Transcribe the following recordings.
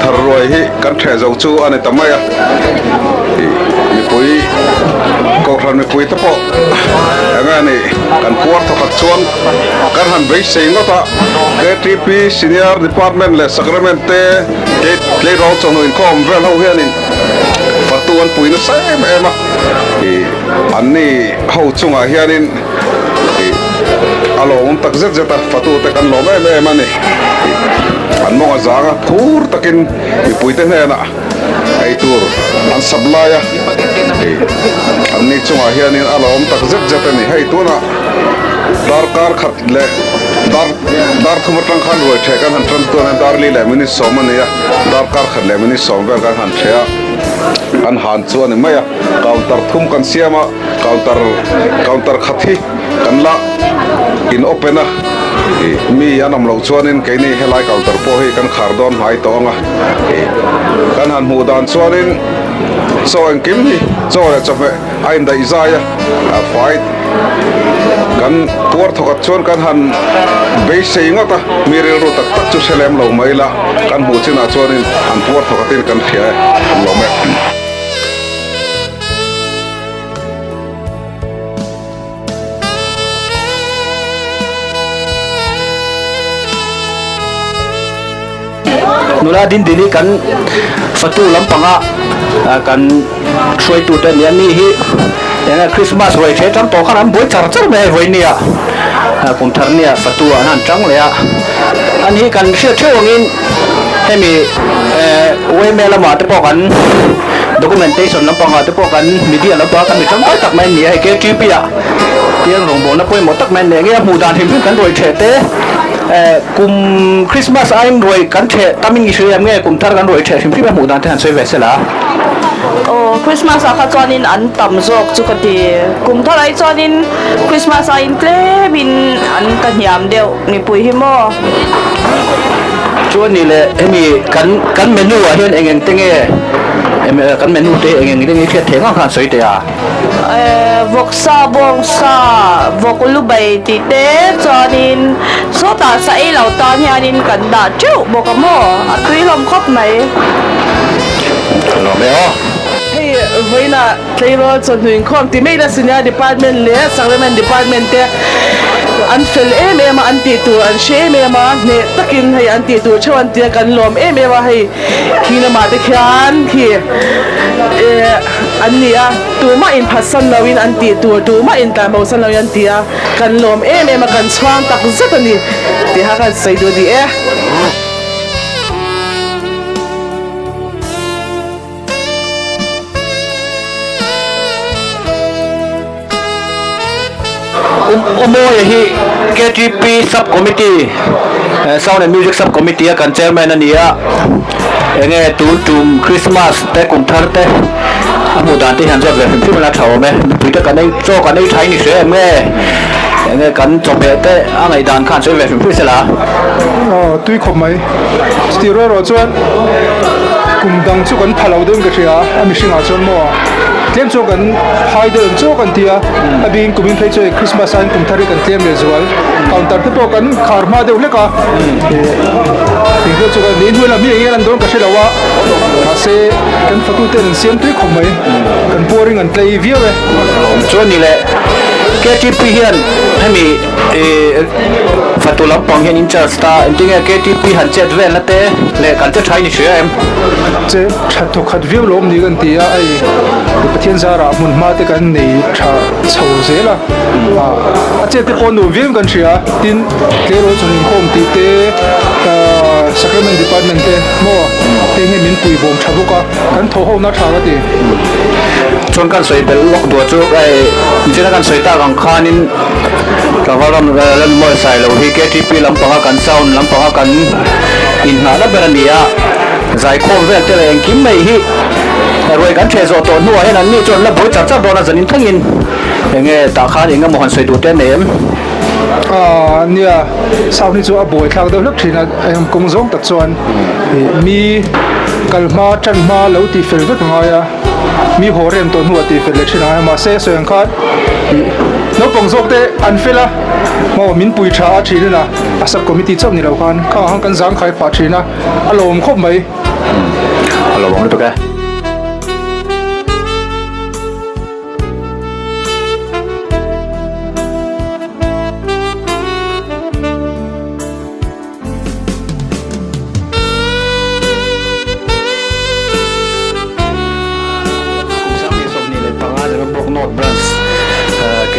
thar ruai hi kan the zo chu ani tamaya mi pui Kohhran mi pui tapo angani kan puar thokat chuan kan han bei sei ngota KTP senior department le sacrament te play role chon in kom vel ho hianin Fatu an pui na sai ema anni ho chunga hianin alo tak zet zeta Fatu te kan lo me mani an mo azanga phur takin mi pui te na ai tur an sablaya anni chunga hianin alo tak zet zeta ni hai tuna dar kar khat le dar thumatang khan roi the kan han tran tu na dar li le mini somani ya dar kar khat le mini somber kan han thea an han chu ani maya counter thum kan siama counter khathi kan la in opena mi anam lo chuanin keini helai counter po hi kan khardon hai tonga kan han mu dan chuanin so an kim hi so le chape ain da izaya a fight kan puar thokat chuan kan han bei sei ngota miril ru tak tak chu selem lo maila kan mu china chuanin han puar thokatin kan khia lo me nula din dini kan Fatu lampanga kan soi tu ten yani hi yana Christmas roi che tam to khan boi char char me roi nia Kumthar nia Fatu an chang le an hi kan sia thewangin hemi we me lama te po kan documentation lampanga te po kan media lapa kan mi cham tak mai nia ke TP a tiang rong bo na poi mo tak men ne nge mu dan him kan roi che te kum Christmas ain roi kan the tamin isi am nge Kumthar kan roi the sim pri mu dan than soi vesela Christmas akha chuanin an tam zok chu kati Kumthar ai chuanin Christmas ain tle bin an ka hiam deu ni pui hi mo chuan ni le emi kan menu a hian engeng tenge kan menu te engeng ringi khe thenga khan soi te a vok sa bong sa vok lu bai ti te chuanin so ta sa ei lo ta hianin kan da chu bokamo atui lom khop mai lo me o hey voina tleiro chon huin khom ti mei da senior department le sacrament department te an fel em anti tu an she me ma ne takin hai anti tu chon ti kan lom em hai khina ma te khian khi ania tu ma in phasan lawin anti tu ma in ta mo san lawin ti a kan lom em kan chwang tak zat ani ti ha kan sai do di omo hi KTP subcommittee sound and music subcommittee kan chairman ania enge tum Christmas te Kumthar te amu dan te han jot ve phim la thaw me puita kan nei cho kan nei thai ni se me enge kan chope te angai dan khan soi ve phim sela tui khom mai stiro ro chuan kumdang chu kan phalo dem ka thia ami singa chon mo tlem chu kan haide chu kan tia abin kumin phei chu Christmas an Kumthari kan tlem le zual counter te po kan kharma de uleka tingro chu kan nin hula mi nge an don ka shelawa ase kan Fatu te siam tui khom mai kan boring an play view we chuan ni le KTP hian hemi Fatu lampang hian in charge ta entinga KTP han chet vel na te le kan te thai ni hria em che thathu khat view lom ni kan tia ai pathian zara mun ma te kan nei tha chho zela a che te ponu view kan thria tin klero chunin khom ti te sacrament department te mo te he min pui bom thabuka kan tho ho na tha ga ti chon kan soi bel lok do chu ai jena kan soi ta gang khanin kawaram ran mo sai lo hi KTP lampanga kan sound lampanga kan in na la berania zai khom vel te eng kim mai hi roi kan the zo to nuwa hen an ni chon la boi cha cha do na zanin thangin enge ta khan inga mohan soi du te nem nia sau ni chu a boi thlang do lak thina em kong zong tak chuan mi kalma chanma lo ti fel vek ngaya mi horem to nuwa ti fel lechina ma se soeng khat no pong zok te an fela mo min pui tha thina a sub committee chom ni lo khan kha hang kan jang khai pa thina alom khop mai เราลองดูตัวแก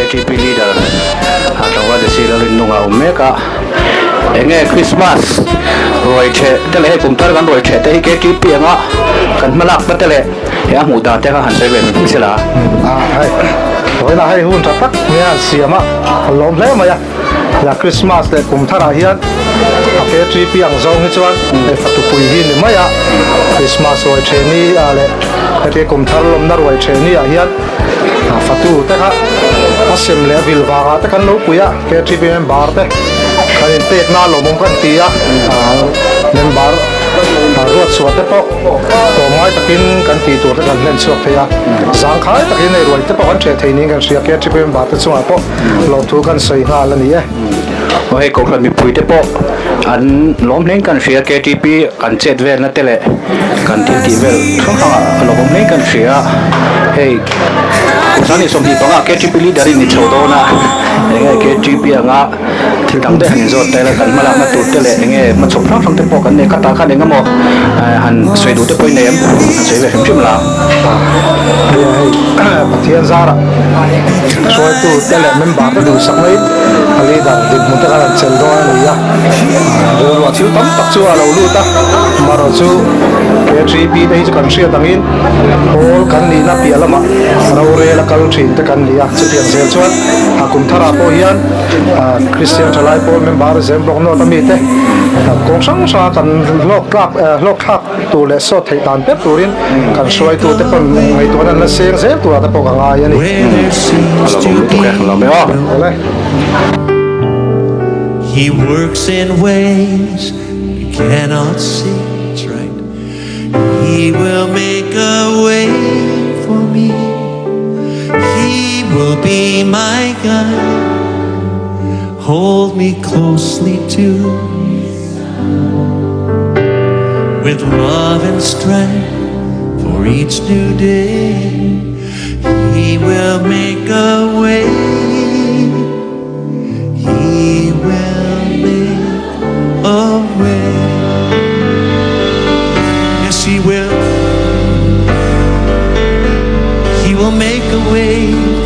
KTP leader atau ada sih lalu nunga mereka enggak Christmas roi che tele kumtar kan roi che teh KTP enggak kan melak betele ya muda teh kan hansai ben misalnya hai roi lah hai hun tak ya siapa lom le ma ya la Christmas le Kumthar hian KTP ang zong hi chuan e Fatu pui hi ni ma ya Christmas roi che ni ale ke Kumthar lom na roi che ni hian Fatu te kha asim le bil wa ta kan lo puya KTP member te kan te na lo mong kan tia member ruat suat te po to mai takin kan ti tur kan len suak te ya sang khai takin nei roi te po kan che theini kan sia KTP member te chunga po lo thu kan sei ha la ni e oi Kohhran mi pui te po an lom leng kan sia KTP kan chet vel na tele kan ti vel thong thang lom leng kan sia hey Sani sombi panga KTP leader ni chodona enge KTP anga thildang de han zo tele kan mala ma tu tele enge ma chok thang thang te po kan ne kata kan enga mo han soi du te poi nem soi ve him la pathian zara soi tu tele member ta du sak mai ali da dit mun ta kan chel do ni ya ro chiu tam tak chu alo lu ta maro chu KTP dei chu kan sia tangin all kan ni na pi alama ro re la kal thin te kan lia chu tiang zel chuan Kumthar po hian Christian thalai po member zem blok no ta mi te kong sang sa kan lok thak tu le so thei tan pe turin kan soi tu te pon ngai tu na seng se tu ta po ka ngai ani ale He works in ways you cannot see. That's right. He will make a way for me. He will be my guide. Hold me closely too. With love and strength for each new day. He will make a way. He will make a way. Yes, He will. He will make a way